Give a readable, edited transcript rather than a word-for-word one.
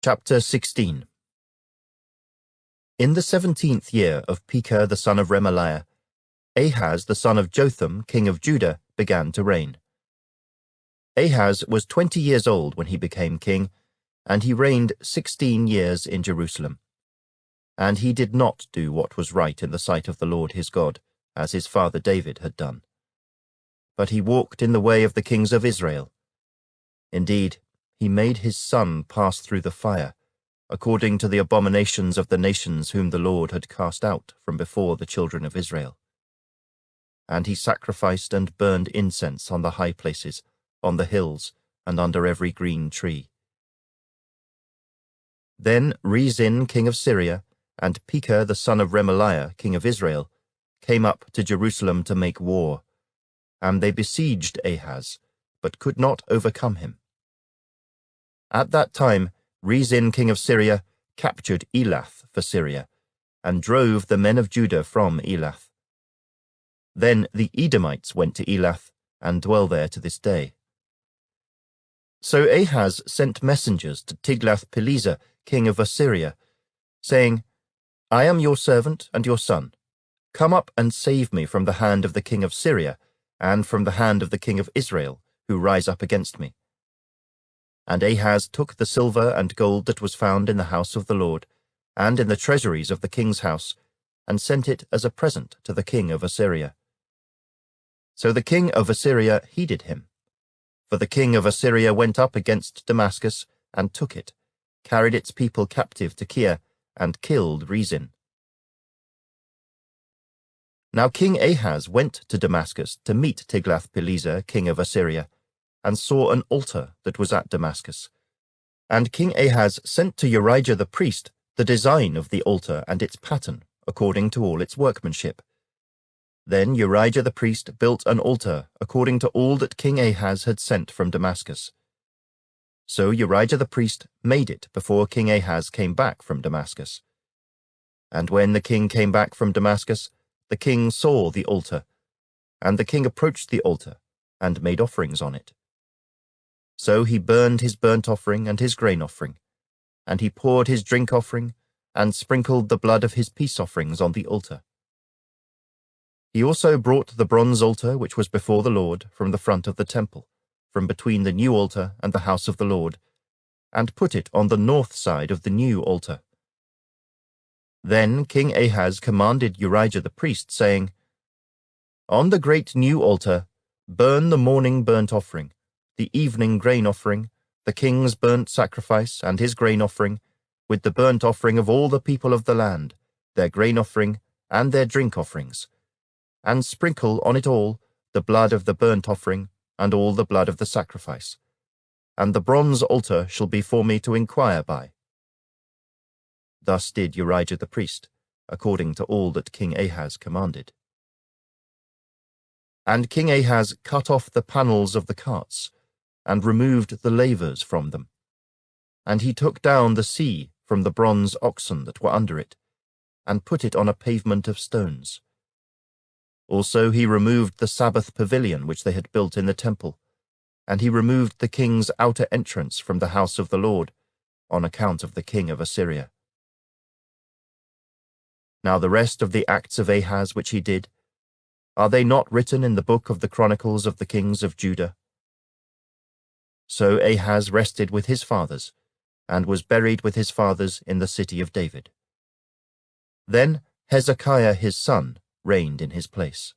Chapter 16. In the 17th year of Pekah the son of Remaliah, Ahaz the son of Jotham, king of Judah, began to reign. Ahaz was 20 years old when he became king, and he reigned 16 years in Jerusalem. And he did not do what was right in the sight of the Lord his God, as his father David had done. But he walked in the way of the kings of Israel. Indeed, he made his son pass through the fire, according to the abominations of the nations whom the Lord had cast out from before the children of Israel. And he sacrificed and burned incense on the high places, on the hills, and under every green tree. Then Rezin king of Syria, and Pekah the son of Remaliah king of Israel, came up to Jerusalem to make war, and they besieged Ahaz, but could not overcome him. At that time Rezin king of Syria captured Elath for Syria, and drove the men of Judah from Elath. Then the Edomites went to Elath, and dwell there to this day. So Ahaz sent messengers to Tiglath-Pileser king of Assyria, saying, I am your servant and your son. Come up and save me from the hand of the king of Syria, and from the hand of the king of Israel, who rise up against me. And Ahaz took the silver and gold that was found in the house of the Lord, and in the treasuries of the king's house, and sent it as a present to the king of Assyria. So the king of Assyria heeded him. For the king of Assyria went up against Damascus, and took it, carried its people captive to Kir, and killed Rezin. Now King Ahaz went to Damascus to meet Tiglath-Pileser king of Assyria, and saw an altar that was at Damascus. And King Ahaz sent to Urijah the priest the design of the altar and its pattern, according to all its workmanship. Then Urijah the priest built an altar according to all that King Ahaz had sent from Damascus. So Urijah the priest made it before King Ahaz came back from Damascus. And when the king came back from Damascus, the king saw the altar, and the king approached the altar, and made offerings on it. So he burned his burnt offering and his grain offering, and he poured his drink offering, and sprinkled the blood of his peace offerings on the altar. He also brought the bronze altar which was before the Lord from the front of the temple, from between the new altar and the house of the Lord, and put it on the north side of the new altar. Then King Ahaz commanded Urijah the priest, saying, On the great new altar burn the morning burnt offering, the evening grain offering, the king's burnt sacrifice and his grain offering, with the burnt offering of all the people of the land, their grain offering and their drink offerings, and sprinkle on it all the blood of the burnt offering and all the blood of the sacrifice. And the bronze altar shall be for me to inquire by. Thus did Urijah the priest, according to all that King Ahaz commanded. And King Ahaz cut off the panels of the carts, and removed the lavers from them. And he took down the sea from the bronze oxen that were under it, and put it on a pavement of stones. Also he removed the Sabbath pavilion which they had built in the temple, and he removed the king's outer entrance from the house of the Lord, on account of the king of Assyria. Now the rest of the acts of Ahaz which he did, are they not written in the book of the Chronicles of the kings of Judah? So Ahaz rested with his fathers, and was buried with his fathers in the city of David. Then Hezekiah his son reigned in his place.